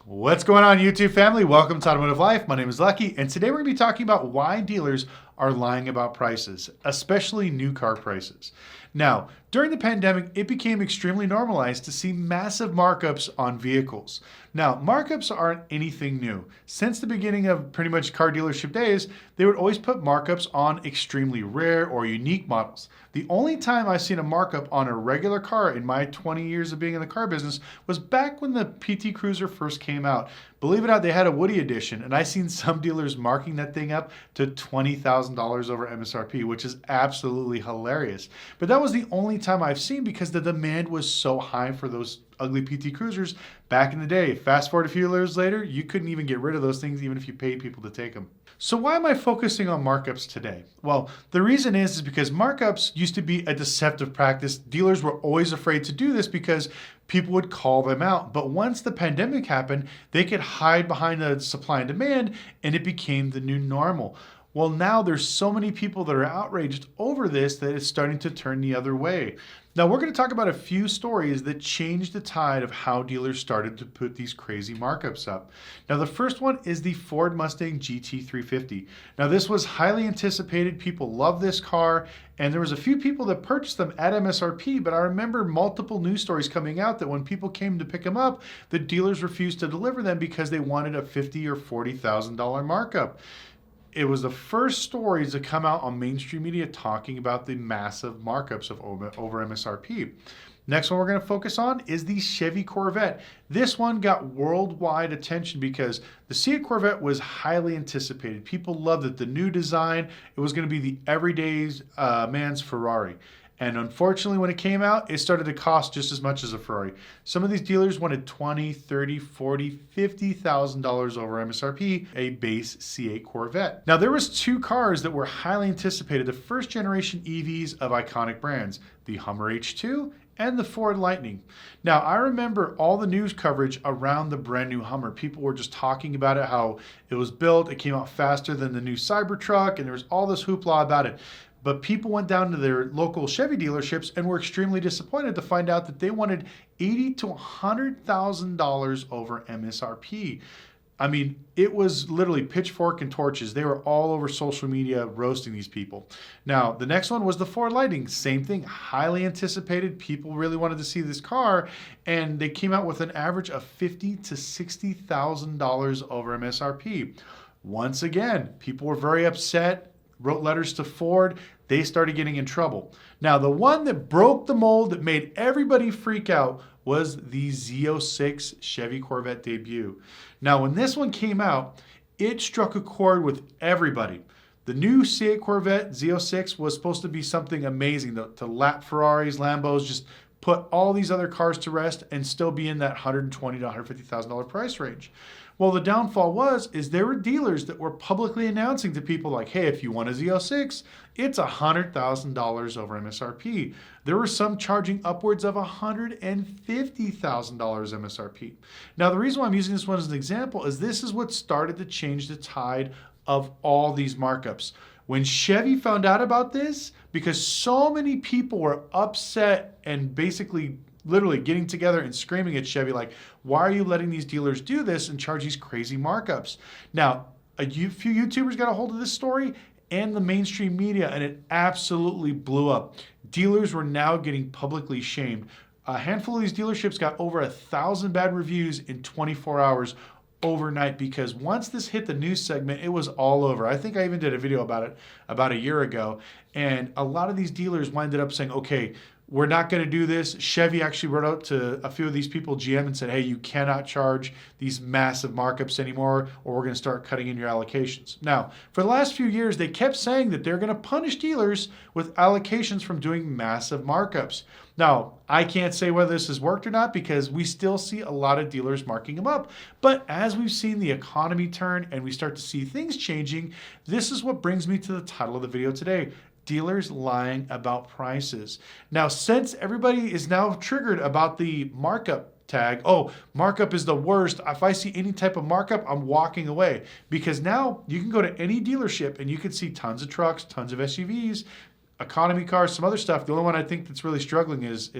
What's going on, YouTube family? Welcome to Automotive Life. My name is Lucky, and today we're going to be talking about why dealers are lying about prices, especially new car prices. Now, during the pandemic, it became extremely normalized to see massive markups on vehicles. Now, markups aren't anything new. Since the beginning of pretty much car dealership days, they would always put markups on extremely rare or unique models. The only time I've seen a markup on a regular car in my 20 years of being in the car business was back when the PT Cruiser first came out. Believe it or not, they had a Woody edition, and I've seen some dealers marking that thing up to $20,000 over MSRP, which is absolutely hilarious. But that was the only time I've seen because the demand was so high for those ugly PT Cruisers back in the day. Fast forward a few years later, you couldn't even get rid of those things even if you paid people to take them. So why am I focusing on markups today? Well, the reason is because markups used to be a deceptive practice. Dealers were always afraid to do this because people would call them out. But once the pandemic happened, they could hide behind the supply and demand, and it became the new normal. Well, now there's so many people that are outraged over this that it's starting to turn the other way. Now, we're going to talk about a few stories that changed the tide of how dealers started to put these crazy markups up. Now, the first one is the Ford Mustang GT350. Now, this was highly anticipated. People love this car, and there was a few people that purchased them at MSRP, but I remember multiple news stories coming out that when people came to pick them up, the dealers refused to deliver them because they wanted a $50,000 or $40,000 markup. It was the first stories to come out on mainstream media talking about the massive markups of over MSRP. Next one we're going to focus on is the Chevy Corvette. This one got worldwide attention because the Seat Corvette was highly anticipated. People loved it. The new design, it was going to be the everyday man's Ferrari. And unfortunately, when it came out, it started to cost just as much as a Ferrari. Some of these dealers wanted $20,000, $30,000, $40,000, $50,000 over MSRP, a base C8 Corvette. Now, there was two cars that were highly anticipated, the first generation EVs of iconic brands, the Hummer H2 and the Ford Lightning. Now, I remember all the news coverage around the brand new Hummer. People were just talking about it, how it was built, it came out faster than the new Cybertruck, and there was all this hoopla about it. But people went down to their local Chevy dealerships and were extremely disappointed to find out that they wanted $80,000 to $100,000 over MSRP. I mean, it was literally pitchfork and torches. They were all over social media roasting these people. Now, the next one was the Ford Lightning. Same thing, highly anticipated. People really wanted to see this car, and they came out with an average of $50,000 to $60,000 over MSRP. Once again, people were very upset, wrote letters to Ford. They started getting in trouble. Now, the one that broke the mold that made everybody freak out was the Z06 Chevy Corvette debut. Now, when this one came out, it struck a chord with everybody. The new C8 Corvette Z06 was supposed to be something amazing to lap Ferraris, Lambos, just put all these other cars to rest and still be in that $120,000 to $150,000 price range. Well, the downfall is there were dealers that were publicly announcing to people like, hey, if you want a Z06, it's $100,000 over MSRP. There were some charging upwards of $150,000 MSRP. Now, the reason why I'm using this one as an example is this is what started to change the tide of all these markups. When Chevy found out about this, because so many people were upset and basically literally getting together and screaming at Chevy like, why are you letting these dealers do this and charge these crazy markups? Now, a few YouTubers got a hold of this story and the mainstream media, and it absolutely blew up. Dealers were now getting publicly shamed. A handful of these dealerships got over 1,000 bad reviews in 24 hours overnight because once this hit the news segment, it was all over. I think I even did a video about it about a year ago, and a lot of these dealers winded up saying, okay, we're not going to do this. Chevy actually wrote out to a few of these people, GM, and said, hey, you cannot charge these massive markups anymore, or we're going to start cutting in your allocations. Now, for the last few years, they kept saying that they're going to punish dealers with allocations from doing massive markups. Now, I can't say whether this has worked or not because we still see a lot of dealers marking them up. But as we've seen the economy turn and we start to see things changing, this is what brings me to the title of the video today. Dealers lying about prices. Now, since everybody is now triggered about the markup tag, oh, markup is the worst. If I see any type of markup, I'm walking away. Because now you can go to any dealership and you can see tons of trucks, tons of SUVs, economy cars, some other stuff. The only one I think that's really struggling is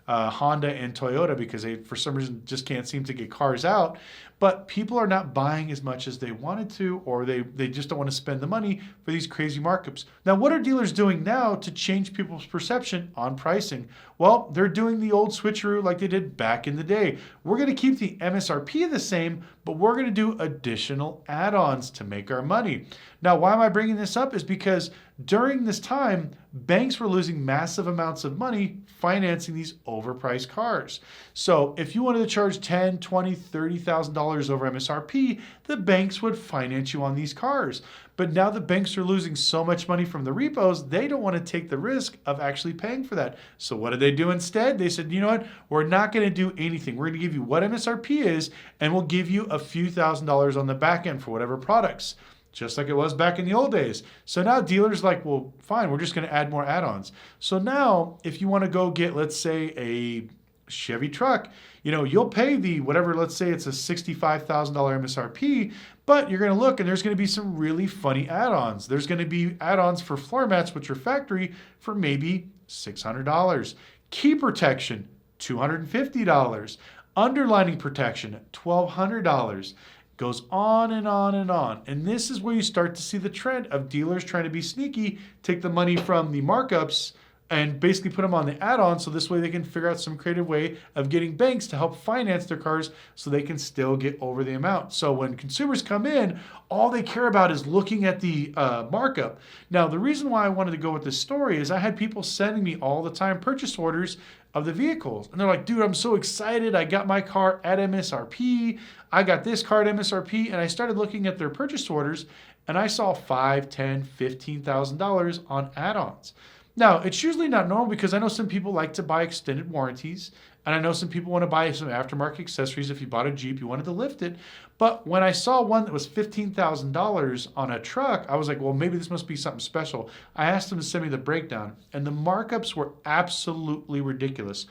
Honda and Toyota, because they, for some reason, just can't seem to get cars out. But people are not buying as much as they wanted to, or they just don't want to spend the money for these crazy markups. Now, what are dealers doing now to change people's perception on pricing? Well, they're doing the old switcheroo like they did back in the day. We're going to keep the MSRP the same, but we're going to do additional add-ons to make our money. Now, why am I bringing this up? Is because during this time, banks were losing massive amounts of money financing these overpriced cars. So if you wanted to charge $10,000, $20,000, $30,000 over MSRP, the banks would finance you on these cars. But now the banks are losing so much money from the repos, they don't want to take the risk of actually paying for that. So what did they do instead? They said, you know what? We're not going to do anything. We're going to give you what MSRP is, and we'll give you a few $1,000s on the back end for whatever products, just like it was back in the old days. So now dealers are like, well, fine, we're just going to add more add-ons. So now if you want to go get, let's say, a Chevy truck, you'll pay the whatever, let's say it's a $65,000 MSRP, but you're going to look and there's going to be some really funny add-ons. There's going to be add-ons for floor mats, which are factory, for maybe $600. Key protection, $250. Underlining protection, $1,200. Goes on and on and on. And this is where you start to see the trend of dealers trying to be sneaky, take the money from the markups and basically put them on the add-on, so this way they can figure out some creative way of getting banks to help finance their cars so they can still get over the amount. So when consumers come in, all they care about is looking at the markup. Now, the reason why I wanted to go with this story is I had people sending me all the time purchase orders of the vehicles. And they're like, dude, I'm so excited. I got my car at MSRP. I got this car at MSRP. And I started looking at their purchase orders and I saw $5,000, $10,000, $15,000 on add-ons. Now, it's usually not normal because I know some people like to buy extended warranties, and I know some people want to buy some aftermarket accessories. If you bought a Jeep, you wanted to lift it. But when I saw one that was $15,000 on a truck, I was like, well, maybe this must be something special. I asked them to send me the breakdown, and the markups were absolutely ridiculous.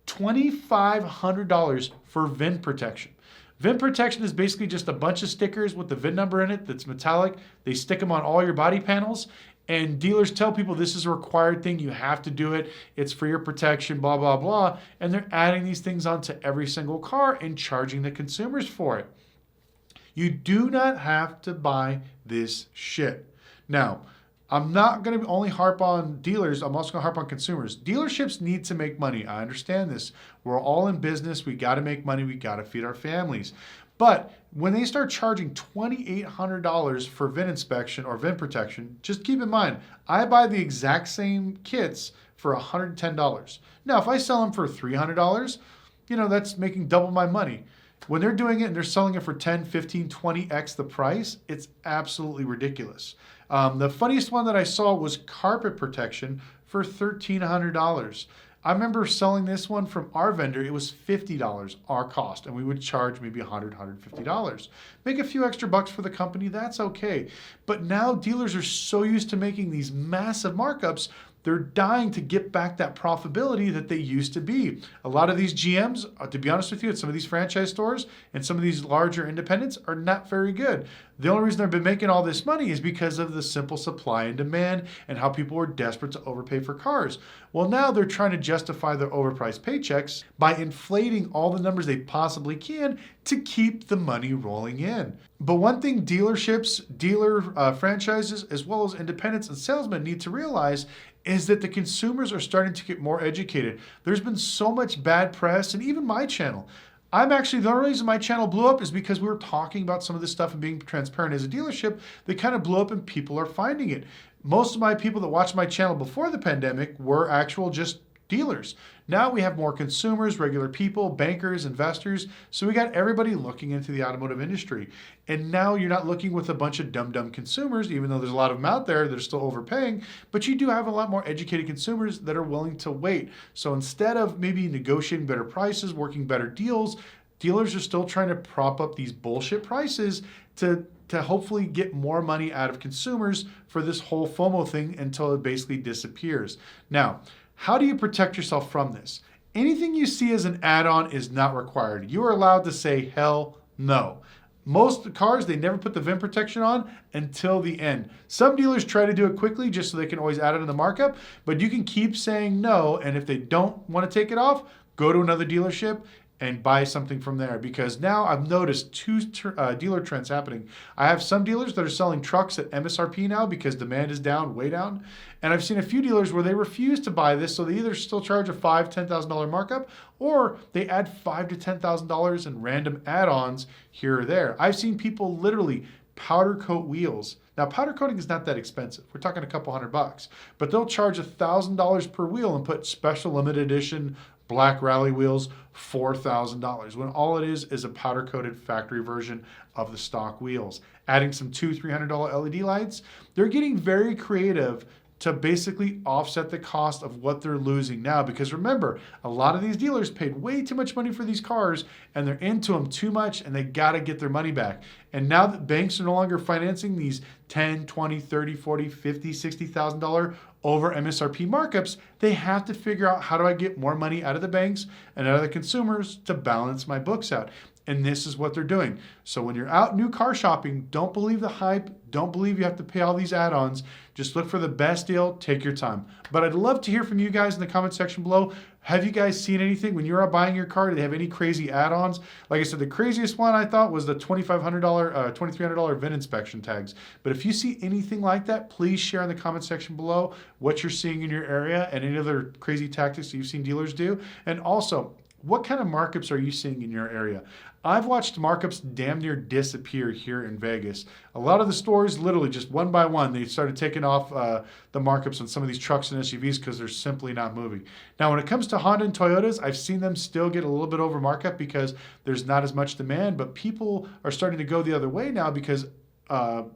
$2,500 for VIN protection. VIN protection is basically just a bunch of stickers with the VIN number in it that's metallic. They stick them on all your body panels. And dealers tell people this is a required thing. You have to do it. It's for your protection, blah, blah, blah. And they're adding these things onto every single car and charging the consumers for it. You do not have to buy this shit. Now, I'm not going to only harp on dealers. I'm also going to harp on consumers. Dealerships need to make money. I understand this. We're all in business. We got to make money. We got to feed our families. But when they start charging $2,800 for VIN inspection or VIN protection, just keep in mind, I buy the exact same kits for $110. Now, if I sell them for $300, that's making double my money. When they're doing it and they're selling it for 10, 15, 20x the price, it's absolutely ridiculous. The funniest one that I saw was carpet protection for $1,300. I remember selling this one from our vendor. It was $50 our cost, and we would charge maybe $100, $150. Make a few extra bucks for the company, that's okay. But now dealers are so used to making these massive markups, they're dying to get back that profitability that they used to be. A lot of these GMs, to be honest with you, at some of these franchise stores and some of these larger independents are not very good. The only reason they've been making all this money is because of the simple supply and demand and how people were desperate to overpay for cars. Well, now they're trying to justify their overpriced paychecks by inflating all the numbers they possibly can to keep the money rolling in. But one thing dealerships, franchises, as well as independents and salesmen need to realize is that the consumers are starting to get more educated. There's been so much bad press, and even my channel. The only reason my channel blew up is because we were talking about some of this stuff and being transparent as a dealership. They kind of blew up and people are finding it. Most of my people that watched my channel before the pandemic were actual just dealers. Now we have more consumers, regular people, bankers, investors. So we got everybody looking into the automotive industry. And now you're not looking with a bunch of dumb consumers, even though there's a lot of them out there that are still overpaying, but you do have a lot more educated consumers that are willing to wait. So instead of maybe negotiating better prices, working better deals, dealers are still trying to prop up these bullshit prices to hopefully get more money out of consumers for this whole FOMO thing until it basically disappears. Now, how do you protect yourself from this? Anything you see as an add-on is not required. You are allowed to say hell no. Most cars, they never put the VIN protection on until the end. Some dealers try to do it quickly just so they can always add it in the markup, but you can keep saying no, and if they don't want to take it off, go to another dealership and buy something from there, because now I've noticed two dealer trends happening. I have some dealers that are selling trucks at MSRP now because demand is down, way down. And I've seen a few dealers where they refuse to buy this, so they either still charge a $5,000, $10,000 markup, or they add $5,000 to $10,000 in random add-ons here or there. I've seen people literally powder coat wheels. Now, powder coating is not that expensive. We're talking a couple $100, but they'll charge $1,000 per wheel and put special limited edition black rally wheels, $4,000, when all it is a powder coated factory version of the stock wheels. Adding some $200, $300 LED lights, they're getting very creative to basically offset the cost of what they're losing now. Because remember, a lot of these dealers paid way too much money for these cars and they're into them too much and they gotta get their money back. And now that banks are no longer financing these $10, $20, $30, $40, $50, $60,000 over MSRP markups, they have to figure out, how do I get more money out of the banks and out of the consumers to balance my books out? And this is what they're doing. So when you're out new car shopping, don't believe the hype. Don't believe you have to pay all these add-ons. Just look for the best deal. Take your time. But I'd love to hear from you guys in the comment section below. Have you guys seen anything when you're out buying your car? Do they have any crazy add-ons? Like I said, the craziest one I thought was the $2,500, $2,300 VIN inspection tags. But if you see anything like that, please share in the comment section below what you're seeing in your area and any other crazy tactics that you've seen dealers do. And also, what kind of markups are you seeing in your area? I've watched markups damn near disappear here in Vegas. A lot of the stores, literally just one by one, they started taking off the markups on some of these trucks and SUVs because they're simply not moving. Now, when it comes to Honda and Toyotas, I've seen them still get a little bit over markup because there's not as much demand, but people are starting to go the other way now because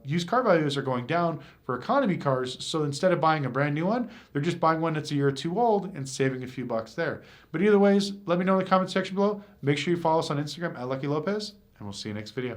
used car values are going down for economy cars. So instead of buying a brand new one, they're just buying one that's a year or two old and saving a few bucks there. But either ways, let me know in the comment section below. Make sure you follow us on Instagram at Lucky Lopez, and we'll see you next video.